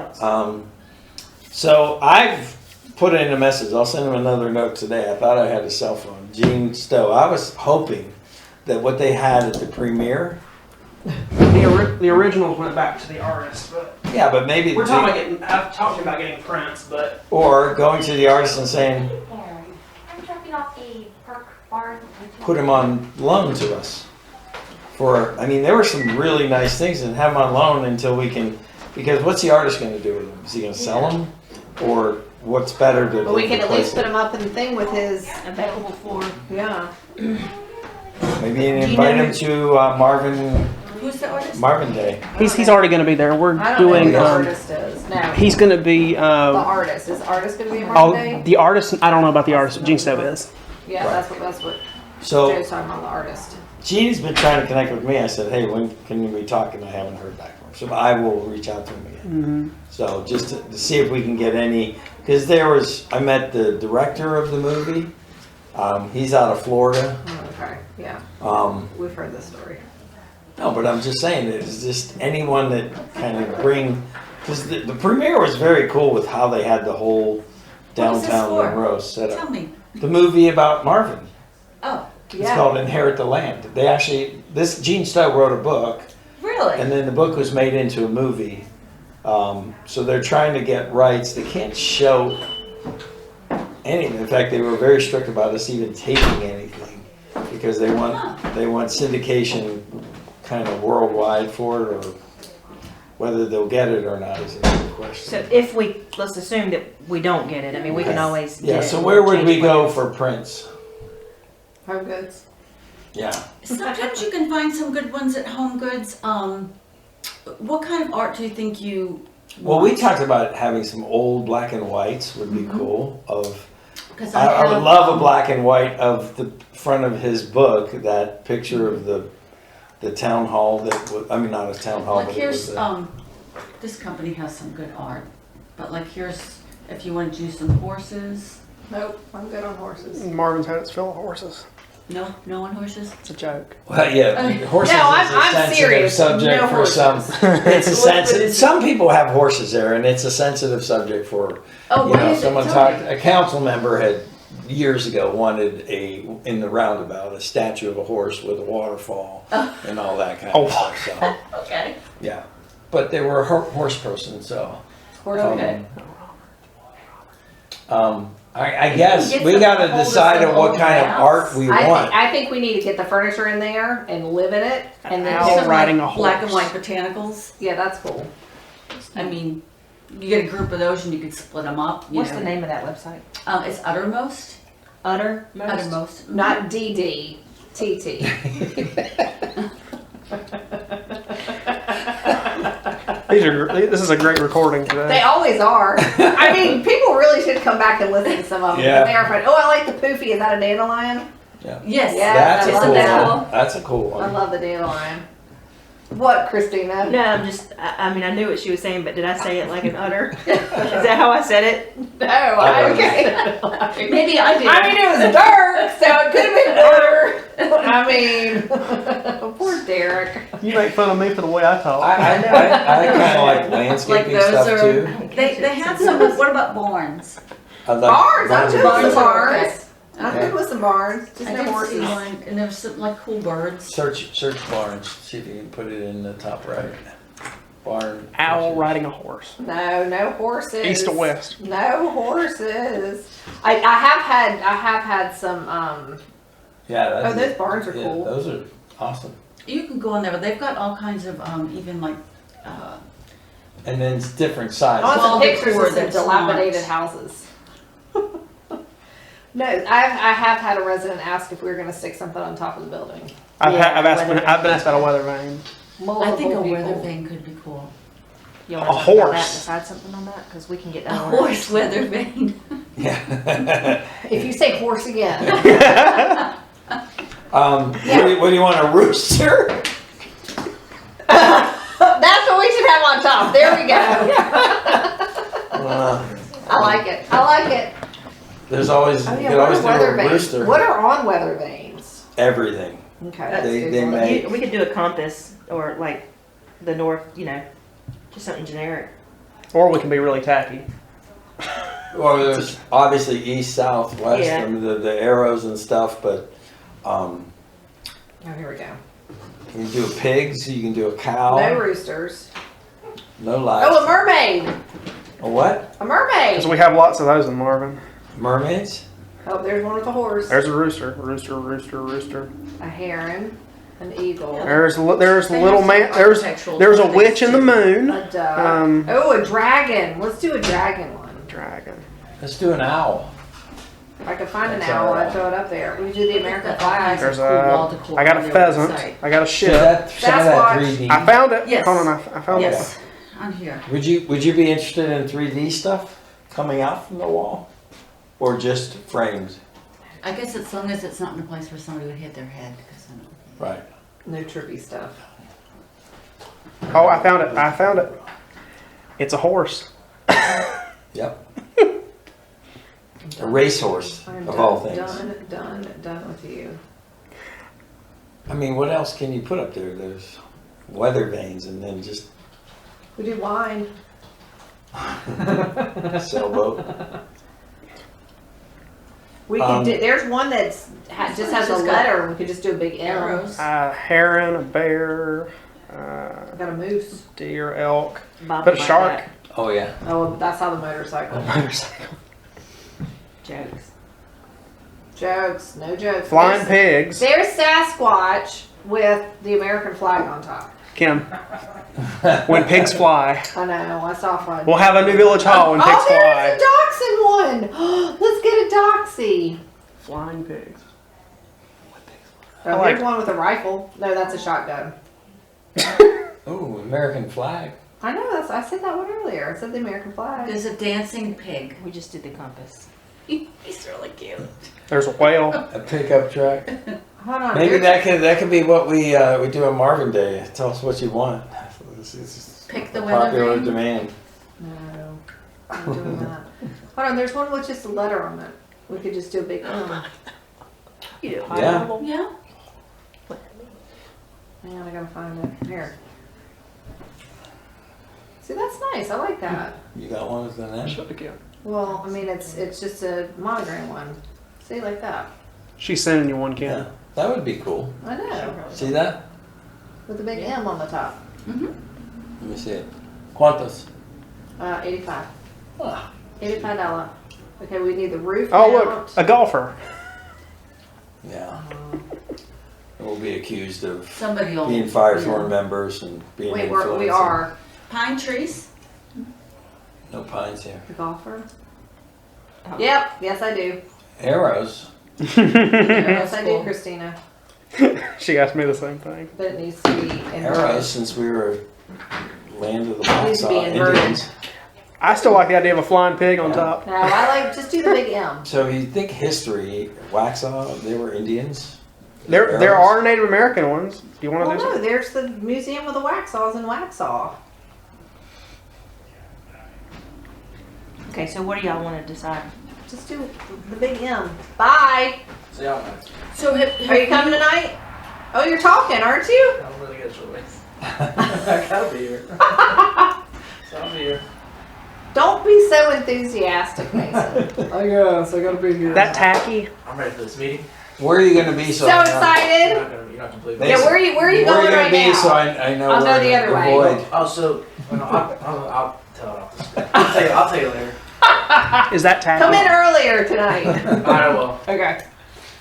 So I've put in a message. I'll send him another note today. I thought I had a cell phone. Gene Stowe. I was hoping that what they had at the premiere. The originals went back to the artist, but Yeah, but maybe we're talking about getting. I've talked to him about getting prints, but or going to the artist and saying, I'm dropping off a park bar. put him on loan to us. For, I mean, there were some really nice things, and have them on loan until we can, because what's the artist going to do with them? Is he going to sell them? Or what's better to But we can at replace least put him up in the thing with his, Available for. yeah. Maybe invite him to Who's the artist? Marvin Day. he's already going to be there. We're I don't know who doing. the artist is. No, He's going to be. the artist. Is the artist gonna be a Oh, Marvin Day? the artist. I don't know about the artist. Gene Stowe is. Yeah, Right. that's what So Joe's talking about, the artist. Gene's been trying to connect with me. I said, hey, when can we talk? And I haven't heard back from him. So I will reach out to him again. So just to see if we can get any, because I met the director of the movie. He's out of Florida. Oh, okay, yeah, we've heard this story. No, but I'm just saying, it's just anyone that kind of bring, because the premiere was very cool with how they had the whole What was this downtown for? Monroe set Tell up. me. The movie about Marvin. Oh, It's called Inherit the Land. They actually, Gene Stowe wrote a book, really? and then the book was made into a movie. So they're trying to get rights. They can't show anything. In fact, they were very strict about us even taping anything because they want syndication kind of worldwide for it, or whether they'll get it or not is another question. So if let's assume that we don't get it. I mean, we can always. Yeah. Get it. So We'll where would change we go plans. for prints? Home Goods. Yeah. Sometimes you can find some good ones at Home Goods. What kind of art do you think you Well, we want? talked about having some old black and whites would be cool. Because I would have, love a black and white of the front of his book, that picture of the town hall that was, I mean, not a town hall, Like but it here's, was this company has some good art, but like here's, if you want to do some horses. Nope, I'm good on horses. Marvin's had its fill of horses. No on horses? It's a joke. Well, yeah, horses No, is a I'm sensitive serious. subject No for horses. some. It's a sensitive. Some people have horses there, and it's a sensitive subject for. Oh, You what know, is it? someone Tell talked. me. A council member had years ago wanted in the roundabout a statue of a horse with a waterfall and all that kind of stuff. So Okay. yeah, but they were a horse person, so. Okay. I guess get we some got to holders decide that on what hold kind of the art house. we want. I think we need to get the furniture in there and live in it, and then Owl Some, riding like, a black and horse. white botanicals. yeah, that's cool. I mean, you get a group of those and you could split them up. You What's know. the name of that website? It's Uttermost. Uttermost. Not DD, TT. This is a great recording They today. always are. I mean, people really should come back and listen to some of them. Yeah. They are fun. Oh, I like the poofy. Is that a dandelion? Yes. Yeah. That's a I love cool that. one. That's a cool I one. love the dandelion. What, Christina? No, I'm just, I mean, I knew what she was saying, but did I say it like an utter? Is that how I said it? No, Okay. okay. Maybe I did. I mean, it was dark, so it could have been better. I mean, poor Derek. You make fun of me for the way I talk. I kind of like Like landscaping those stuff are. too. They had some. What about barns? I like Barns, I'm good with Barns some are okay. barns. I'm good with some barns, just I no did see horses. one, and there was some like cool birds. Search barns. See if you can put it in the top right. Barn. Owl riding a horse. No horses. East to west. No horses. I have had some. Yeah. Oh, those barns are yeah, cool. Those are awesome. You can go in there, but they've got all kinds of even like. And then it's different I sizes. want Well, some pictures decor of some that's dilapidated not- houses. No, I have had a resident ask if we were going to stick something on top of the building. I've Yeah, been asked about a weather vane. I think a Multiple weather people. vane could be cool. You A want to talk about that and horse. decide something on that? Because we can get A that. horse weather vane. Yeah. If you say horse again, What do you want, a rooster? that's what we should have on top. There we go. Uh, I like it. I like it. there's always Oh you yeah, could what always are do weather a vanes? rooster. What are on weather vanes? Everything. Okay, that's They- good. they one. make- We could do a compass or like the north, just something generic. Or we can be really tacky. Well, there's obviously east, south, west, Yeah. and the arrows and stuff, but Oh, here we go. you can do a pigs, you can do a cow, No roosters. no Oh, a livestock. mermaid. A what? A mermaid. Because we have lots of those in Marvin. Mermaids? Oh, there's one with a horse. There's a rooster. Rooster. A heron. An eagle. There's They little have man. some architectural There's a things witch in the too. moon. A duck. Um, Oh, a dragon. Let's do a dragon one. Dragon. Let's do an owl. If I could find an That's owl, all right. I'd throw it up there. We do the American Got all flag. kinds of There's cool wall a. decor I got on a their pheasant. website. I got a Show ship. that, some of that Sasquatch. 3D. I found it. Yes. Hold on. I found it. Yes, on here. Would you be interested in 3D stuff coming out from the wall, or just frames? I guess as long as it's not in a place where somebody would hit their head. 'Cause I don't- Right. No trippy stuff. Oh, I found it. It's a horse. Yep. A racehorse I'm of done, all things. done with you. I mean, what else can you put up there? There's weather vanes, and then just We do wine. sailboat. We could Um, do, there's one that's just has a Just got letter. We could just do a big M. Arrows. A heron, a bear, Got a moose. deer, elk. Bob Put a would like shark. that. Oh yeah. Oh, that's how the motorcycle. Motorcycle. Jokes. Jokes. No jokes. Flying There's- pigs. There's Sasquatch with the American flag on top. Kim. When pigs fly. I know. I saw one. We'll have a new village hall when pigs Oh, there's fly. a dachshund one. Let's get a doxy. Flying pigs. Oh, I like- here's one with a rifle. No, that's a shotgun. Oh, American flag. I know. I said that one earlier. I said the American flag. There's a dancing pig. We just did the compass. He's really cute. There's a whale. A pickup truck. Hold on. Maybe there's- that could be what we do on Marvin Day. Tell us what you want. It's Pick the a weather popular vane. demand. No, I'm doing that. Hold on, there's one with just a letter on it. We could just do a big. You do. Yeah. Yeah. Man, I gotta find it. Here. See, that's nice. I like that. You got one with the name? Shut again. Well, I mean, it's just a monogram one. See, like that. She's sending you one, Ken. Yeah. That would be cool. I know. See that? With a big M on the top. Let me see it. ¿Cuántos? 85. Ah. $85. Okay, we need the roof Oh, mount. look, a golfer. Yeah. We'll be accused of Somebody will. being Firethorn members and being Wait, influenced. we are Pine trees? No pines here. the golfer. Oh. Yep. Yes, I do. Arrows. Yes, I do, Christina. She asked me the same thing. But it needs to be inverted. Arrows, since we were land of the It needs to be Waxhaw inverted. Indians. I still like the idea of a flying pig on Yeah. top. No, I like just do the big M. So you think history, Waxhaw, they were Indians? There Arrows? are Native American ones. Do you want to Well, do no, something? there's the Museum of the Waxhaws in Waxhaw. Okay, so what do y'all want to decide? Just do the big M. Bye. So y'all know. So Are you coming tonight? Oh, you're talking, aren't you? I don't really get a choice. I gotta be here. So I'm here. Don't be so enthusiastic, Mason. I guess I gotta be here. That tacky? I'm ready for this meeting. Where are you going to be? So I know? excited. You're not gonna believe Yeah, it. Yeah, where are you Where are you going gonna right be now? so I know I'll where go the to other way. avoid. Oh, so I'll tell it off the script. I'll tell you later. Is that tacky? Come in earlier tonight. Alright, well. Okay.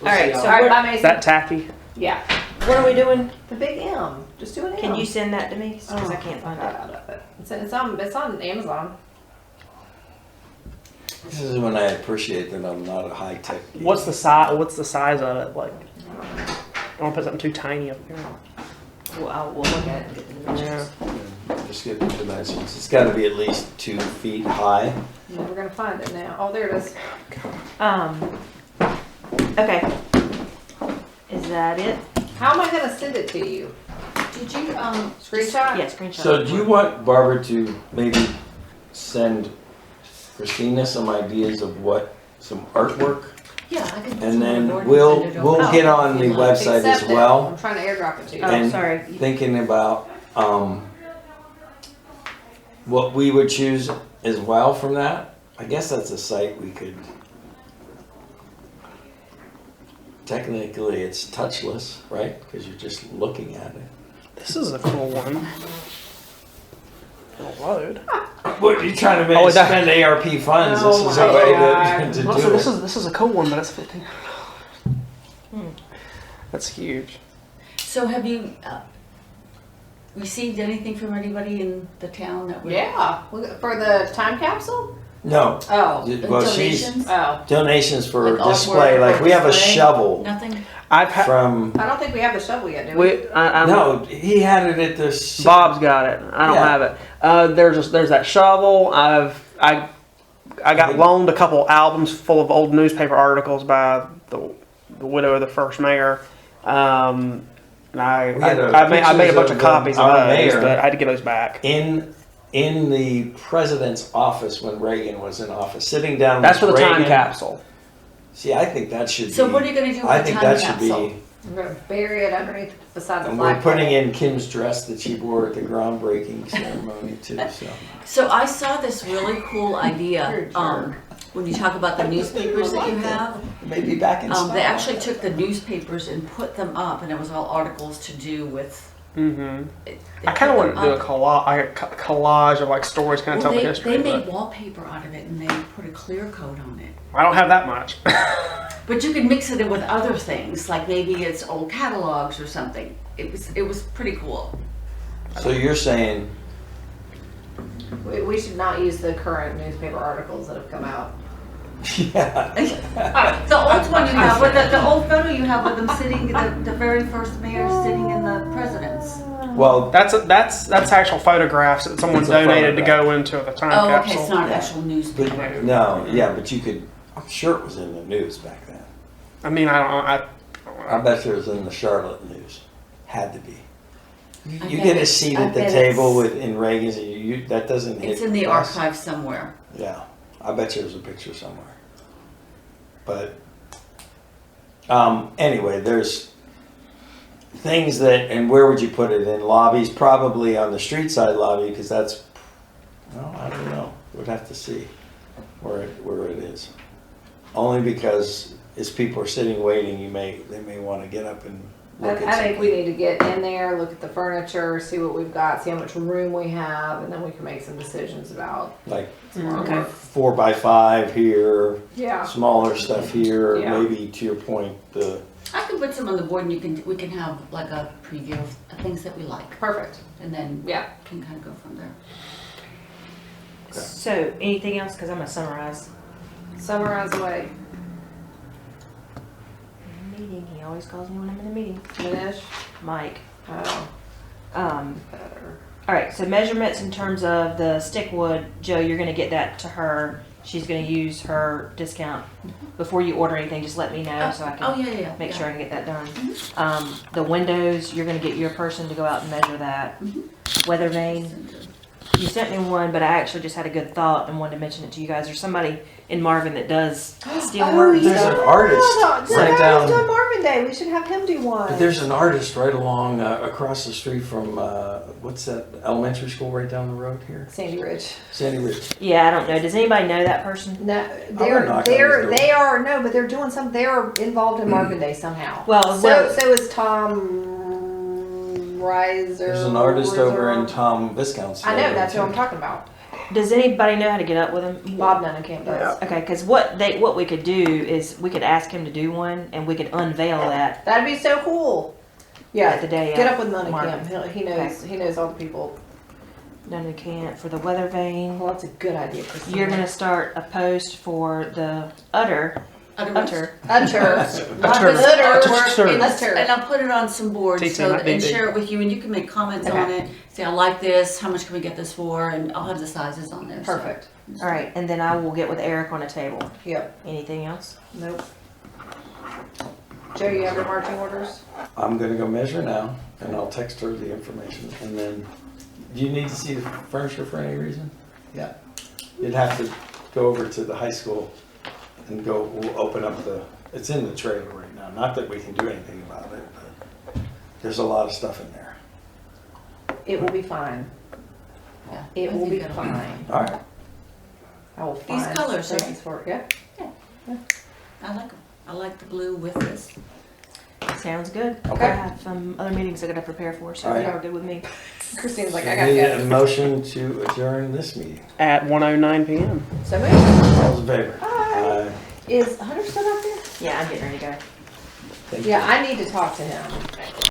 We'll All see right. y'all. So, all right, bye, Mason. Is that tacky? Yeah. What are we doing? The big M. Just do an M. Can you send that to me? Because I can't find it. Out of it. It's on Amazon. This is when I appreciate that I'm not a high tech. What's the size? What's the size of it? Like, I don't want to put something too tiny up here. We'll look at it and get the dimensions. Just get the dimensions. It's got to be at least 2 feet high. Yeah, we're gonna find it now. Oh, there it is. Okay. Is that it? How am I gonna send it to you? did you, Screenshot? Yeah, screenshot. So do you want Barbara to maybe send Christina some ideas of some artwork? yeah, I could. And then send it we'll over we'll get on if the you like. website Accept as it. well. I'm trying to airdrop it to you. Oh, and sorry. Thinking about what we would choose as well from that. I guess that's a site we could. Technically, it's touchless, right? Because you're just looking at it. This is a cool one. It'll load. What are you trying to make? Oh, that- Spend ARP funds. Oh This is my a way God. to Well, so do this it. is a cool one, but it's $15. That's huge. So have you, received anything from anybody in the town that would? Yeah. Look, for the time capsule? No. Oh. Well, she's Donations? Oh. donations for Like artwork display. Like or we have a display? shovel Nothing? I've had. from. I don't think we have the shovel yet, do we? No, he had it at the. Bob's got it. I don't Yeah. have it. There's that shovel. I got loaned a couple albums full of old newspaper articles by the widow of the first mayor. And I We had made a pictures bunch of of copies of our those, mayor. but I had to give those back. In the president's office when Reagan was in office, sitting down. That's for with the time Reagan. capsule. See, I think that should be. So what are you gonna do with I the think time that should capsule? be. I'm gonna bury it underneath beside the And we're flagpole. putting in Kim's dress that she wore at the groundbreaking ceremony too. So So I saw this really cool You're a idea, jerk. when you talk about the newspapers that you have. maybe back in. They actually took the newspapers and put them up, and it was all articles to do with. Mm-hmm. they I kind of put want to do a them up. collage of like stories, kind of Well, tell the they history. made But wallpaper out of it, and they put a clear coat on it. I don't have that much. But you could mix it in with other things, like maybe it's old catalogs or something. It was pretty cool. So you're saying We should not use the current newspaper articles that have come out. yeah. The old one you have, with the old photo you have with them sitting, the very first mayor sitting in the president's. Well, That's actual photographs that someone It's a donated to photograph. go into the time Oh, okay, capsule. it's not an Yeah. actual but, newspaper. no, yeah, but you could. I'm sure it was in the news back then. I mean, I don't. I bet it was in the Charlotte news. Had to be. I You bet get a it's- seat I at the bet table it's- with in Reagan's. And you that doesn't hit. It's in the us. archive somewhere. Yeah, I bet you there's a picture somewhere. But Anyway, there's things that, and where would you put it in lobbies? Probably on the street side lobby, because that's, well, I don't know. We'd have to see where it is. Only because as people are sitting waiting, they may want to get up and look at I think we something. need to get in there, look at the furniture, see what we've got, see how much room we have, and then we can make some decisions about Like tomorrow. 4x5 here, Yeah. smaller stuff here, Yeah. maybe to your point, the I can put some on the board and we can have like a preview of things that we like. Perfect. And then Yeah. can kind of go from there. Okay. So, anything else? Because I'm going to summarize. Summarize away. Meeting. He always calls me when I'm in a meeting. Finish. Mike. Oh, better. All right, so measurements in terms of the stick wood, Joe, you're gonna get that to her. She's gonna use her discount. Before you order anything, just let me know so I Oh, can yeah. make sure I can get that done. The windows, you're gonna get your person to go out and measure that. Weather vane, you sent me one, but I actually just had a good thought and wanted to mention it to you guys. There's somebody in Marvin that does steel work. There's an artist right down. Doing Marvin Day. We should have him do one. But there's an artist right along across the street from what's that elementary school right down the road here? Sandy Ridge. Sandy Ridge. Yeah, I don't know. Does anybody know that person? No, gonna knock on his door. they are no, but they're doing something. They are involved in Marvin Day somehow. Well, so is Tom Reiser. There's an artist over in Tom Viscount's. I know, that's who I'm talking about. Does anybody know how to get up with him? Bob Nunnenkamp does. Okay, because what we could do is we could ask him to do one, and we could unveil that That'd be so cool. Yeah, at the day. get of up with Nunnenkamp. Marvin. He knows all the people. None we can't for the weather vane. Well, that's a good idea, Christina. You're gonna start a post for the utter. Utter. Utter. And I'll put it on some boards and TT. share it with you, and you can make comments on it. Say, I like this, how much can we get this for? And I'll have the sizes on there. so. Perfect. All right, and then I will get with Eric on a table. Yep. Anything else? Nope. Joe, you have your marching orders? I'm gonna go measure now, and I'll text her the information, and then, do you need to see the furniture for any reason? Yeah. You'd have to go over to the high school and we'll open up it's in the trailer right now, not that we can do anything about it, but there's a lot of stuff in there. It will be fine. Yeah, It I will think be that'll fine. All right, I will These find colors, things for it. Yeah. I like them. I like the blue with this. Sounds good. Okay. I have some other meetings I gotta prepare for, so All right. y'all are good with me. Christina's like, I I gotta need a go. motion to adjourn this meeting. At 1:09 p.m. So moved. All those in favor? Aye. Is Hunter still out there? Yeah, I'm getting ready to go. Thank you. Yeah, I need to talk to him.